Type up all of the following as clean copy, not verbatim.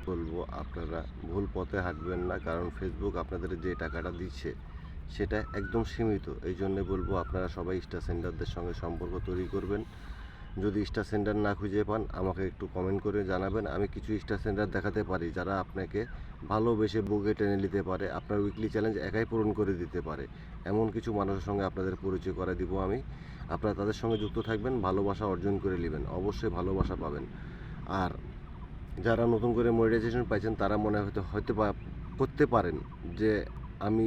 বলবো আপনারা ভুল পথে হাঁটবেন না, কারণ ফেসবুক আপনাদের যে টাকাটা দিচ্ছে সেটা একদম সীমিত। এই জন্যে বলবো আপনারা সবাই স্টার সেন্ডারদের সঙ্গে সম্পর্ক তৈরি করবেন। যদি স্টার সেন্টার না খুঁজে পান আমাকে একটু কমেন্ট করে জানাবেন, আমি কিছু স্টার সেন্টার দেখাতে পারি যারা আপনাকে ভালোবেসে বুকে টেনে নিতে পারে, আপনার উইকলি চ্যালেঞ্জ একাই পূরণ করে দিতে পারে। এমন কিছু মানুষের সঙ্গে আপনাদের পরিচয় করে দিব আমি। আপনারা তাদের সঙ্গে যুক্ত থাকবেন, ভালোবাসা অর্জন করে নেবেন, অবশ্যই ভালোবাসা পাবেন। আর যারা নতুন করে মনিটাইজেশন পাইছেন তারা মনে হয়তো করতে পারেন যে আমি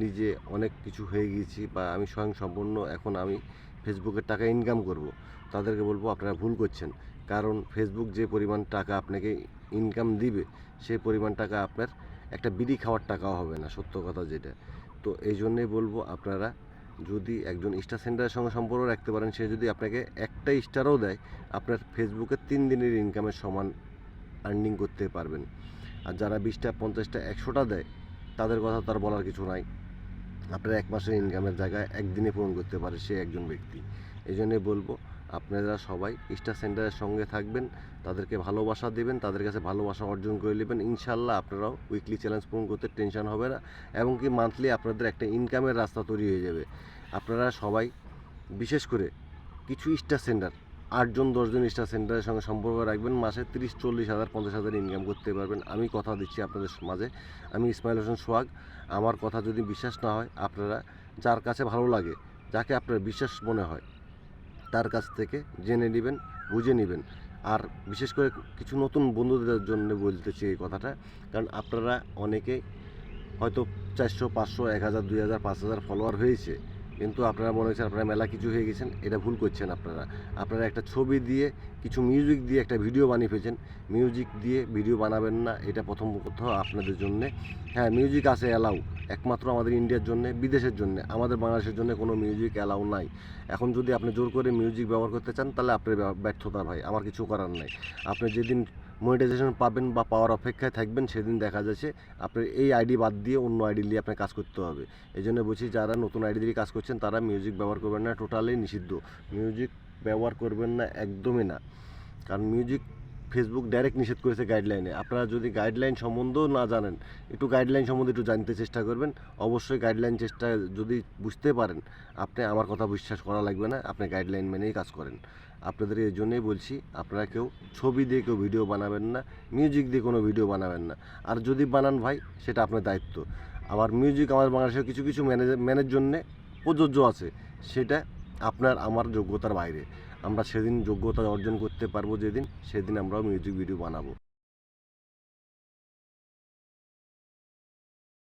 নিজে অনেক কিছু হয়ে গিয়েছি বা আমি স্বয়ংসম্পূর্ণ, এখন আমি ফেসবুকের টাকা ইনকাম করব। তাদেরকে বলবো আপনারা ভুল করছেন, কারণ ফেসবুক যে পরিমাণ টাকা আপনাকে ইনকাম দিবে সেই পরিমাণ টাকা আপনার একটা বিড়ি খাওয়ার টাকাও হবে না, সত্য কথা যেটা। তো এই জন্যেই বলবো আপনারা যদি একজন স্টার সেন্টারের সঙ্গে সম্পর্ক রাখতে পারেন, সে যদি আপনাকে একটা স্টারও দেয় আপনার ফেসবুকের 3 দিনের ইনকামের সমান আর্নিং করতে পারবেন। আর যারা 20টা 50টা 100টা দেয় তাদের কথা তার বলার কিছু নাই। আপনার 1 মাসের ইনকামের জায়গায় একদিনে পূরণ করতে পারে সে একজন ব্যক্তি। এই জন্যে বলবো আপনারা সবাই স্টার সেন্টারের সঙ্গে থাকবেন, তাদেরকে ভালোবাসা দেবেন, তাদের কাছে ভালোবাসা অর্জন করে নেবেন। ইনশাল্লাহ আপনারাও উইকলি চ্যালেঞ্জ পূরণ করতে টেনশন হবে না, এবং কি মান্থলি আপনাদের একটা ইনকামের রাস্তা তৈরি হয়ে যাবে। আপনারা সবাই বিশেষ করে কিছু স্টার সেন্টার 8জন 10জন স্টার সেন্টারের সঙ্গে সম্পর্ক রাখবেন, মাসে 30-40 হাজার 50 হাজার ইনকাম করতে পারবেন। আমি কথা দিচ্ছি আপনাদের মাঝে, আমি ইসমাইল হোসেন সোহাগ। আমার কথা যদি বিশ্বাস না হয় আপনারা যার কাছে ভালো লাগে, যাকে আপনার বিশ্বাস মনে হয় তার কাছ থেকে জেনে নেবেন, বুঝে নেবেন। আর বিশেষ করে কিছু নতুন বন্ধুদের জন্য বলতেছি এই কথাটা, কারণ আপনারা অনেকেই হয়তো 400 500 1000 2000 5000 ফলোয়ার হয়েছে, কিন্তু আপনারা মনে হচ্ছে আপনারা মেলা কিছু হয়ে গেছেন। এটা ভুল করছেন আপনারা। আপনারা একটা ছবি দিয়ে কিছু মিউজিক দিয়ে একটা ভিডিও বানিয়ে ফেলছেন। মিউজিক দিয়ে ভিডিও বানাবেন না, এটা প্রথম কথা আপনাদের জন্যে। হ্যাঁ, মিউজিক আছে অ্যালাউ, একমাত্র আমাদের ইন্ডিয়ার জন্যে, বিদেশের জন্যে, আমাদের বাংলাদেশের জন্য কোনো মিউজিক অ্যালাউ নাই। এখন যদি আপনি জোর করে মিউজিক ব্যবহার করতে চান তাহলে আপনার ব্যর্থতা ভাই, আমার কিছু করার নাই। আপনি যেদিন মনিটাইজেশন পাবেন বা পাওয়ার অপেক্ষায় থাকবেন সেদিন দেখা যাচ্ছে আপনার এই আইডি বাদ দিয়ে অন্য আইডি নিয়ে আপনার কাজ করতে হবে। এই জন্য বলছি যারা নতুন আইডি দিয়ে কাজ করছেন তারা মিউজিক ব্যবহার করবেন না, টোটালি নিষিদ্ধ। মিউজিক ব্যবহার করবেন না, একদমই না। কারণ মিউজিক ফেসবুক ডাইরেক্ট নিষেধ করেছে গাইডলাইনে। আপনারা যদি গাইডলাইন সম্বন্ধেও না জানেন, একটু গাইডলাইন সম্বন্ধে একটু জানতে চেষ্টা করবেন। অবশ্যই গাইডলাইন চেষ্টা যদি বুঝতে পারেন, আপনি আমার কথা বিশ্বাস করা লাগবে না, আপনি গাইডলাইন মেনেই কাজ করেন। আপনাদের এই জন্যই বলছি আপনারা কেউ ছবি দিয়ে কেউ ভিডিও বানাবেন না, মিউজিক দিয়ে কোনো ভিডিও বানাবেন না। আর যদি বানান ভাই সেটা আপনার দায়িত্ব। আবার মিউজিক আমার বাংলাদেশের কিছু কিছু ম্যানের জন্যে প্রযোজ্য আছে, সেটা আপনার আমার যোগ্যতার বাইরে। আমরা সেদিন যোগ্যতা অর্জন করতে পারবো যেদিন, সেদিন আমরাও মিউজিক ভিডিও বানাবো।